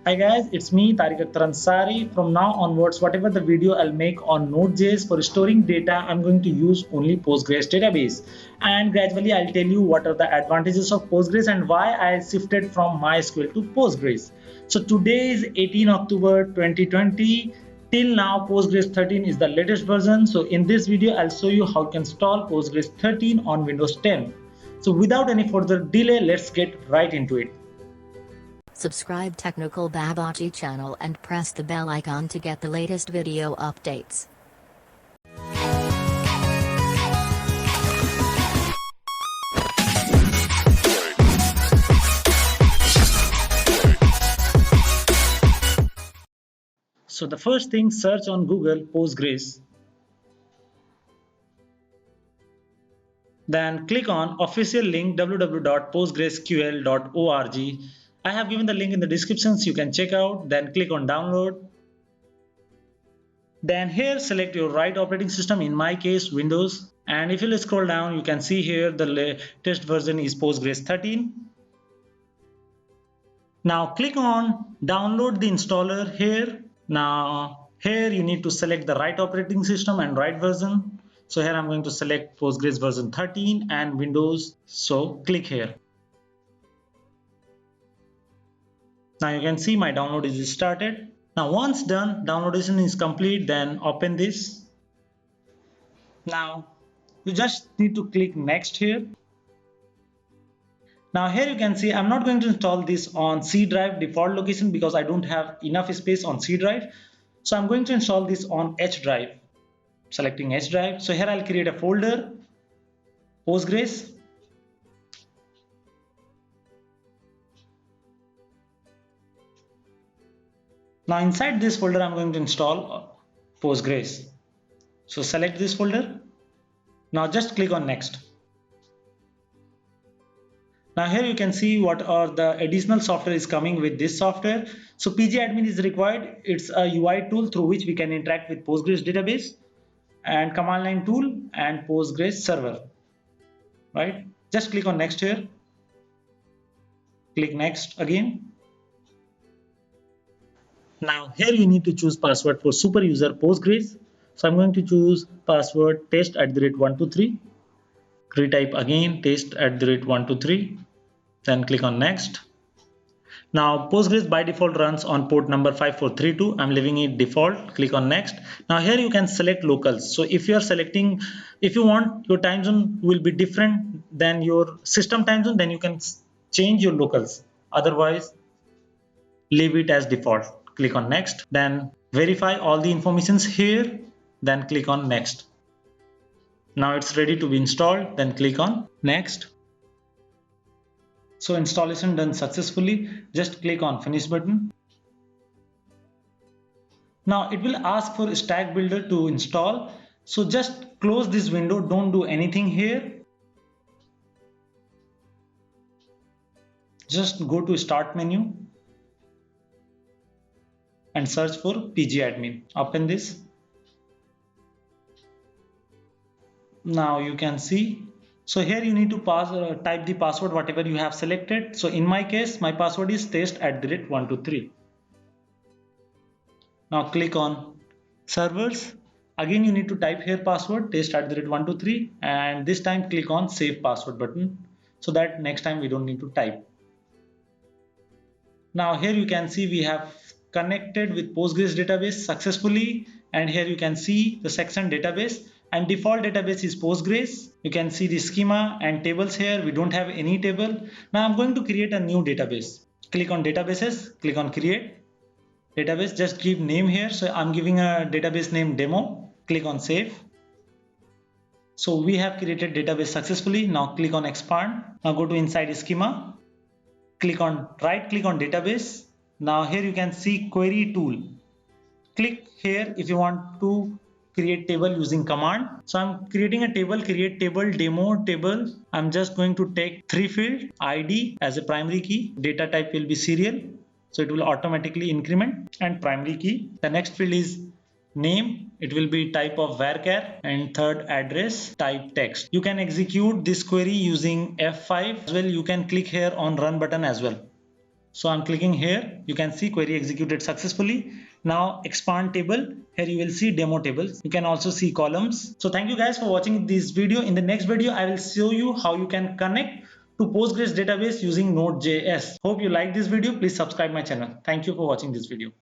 Hi guys, it's me Tariq Akhtar Ansari. From now onwards, whatever the video I'll make on Node.js for storing data, I'm going to use only Postgres database. And gradually I'll tell you what are the advantages of Postgres and why I shifted from MySQL to Postgres. So today is 18 October 2020. Till now, Postgres 13 is the latest version. So in this video, I'll show you how you can install Postgres 13 on Windows 10. So without any further delay, let's get right into it. Subscribe Technical Babaji channel and press the bell icon to get the latest video updates. So the first thing, search on Google Postgres. Then click on official link www.postgresql.org. I have given the link in the description so you can check out. Then click on download. Then here select your right operating system, in my case Windows. And if you scroll down, you can see here the latest version is Postgres 13. Now click on download the installer here. Now here you need to select the right operating system and right version. So here I'm going to select Postgres version 13 and Windows. So click here. Now you can see my download is started. Now once done, downloadation is complete, then open this. Now you just need to click next here. Now here you can see I'm not going to install this on C drive default location because I don't have enough space on C drive. So I'm going to install this on H drive. Selecting H drive. So here I'll create a folder, Postgres. Now inside this folder I'm going to install Postgres. So select this folder. Now just click on next. Now here you can see what are the additional software is coming with this software. So pgadmin is required. It's a UI tool through which we can interact with Postgres database, and command line tool and Postgres server. Right? Just click on next here. Click next again. Now here you need to choose password for super user Postgres. So I'm going to choose password test@123. Retype again test@123. Then click on next. Now Postgres by default runs on port number 5432. I'm leaving it default. Click on next. Now here you can select locals. So if you are selecting, if you want your time zone will be different than your system time zone, then you can change your locals. Otherwise, leave it as default. Click on next. Then verify all the informations here. Then click on next. Now it's ready to be installed. Then click on next. So installation done successfully. Just click on finish button. Now it will ask for Stack Builder to install. So just close this window. Don't do anything here. Just go to start menu and search for pgadmin. Open this. Now you can see. So here you need to type the password whatever you have selected. So in my case, my password is test@123. Now click on servers. Again you need to type here password test@123, and this time click on save password button so that next time we don't need to type. Now here you can see we have connected with Postgres database successfully, and here you can see the section database. And default database is Postgres. You can see the schema and tables here. We don't have any table. Now I'm going to create a new database. Click on databases, click on create database. Just give name here. So I'm giving a database name demo. Click on save. So we have created database successfully. Now click on expand. Now go to inside schema. Click on right click on database. Now here you can see query tool. Click here if you want to create table using command. So I'm creating a table, create table, demo table. I'm just going to take 3 fields, ID as a primary key, data type will be serial, so it will automatically increment, and primary key. The next field is name, it will be type of varchar, and third address, type text. You can execute this query using F5 as well. You can click here on run button as well. So I'm clicking here. You can see query executed successfully. Now expand table. Here you will see demo tables. You can also see columns. So thank you guys for watching this video. In the next video, I will show you how you can connect to Postgres database using Node.js. Hope you like this video. Please subscribe my channel. Thank you for watching this video.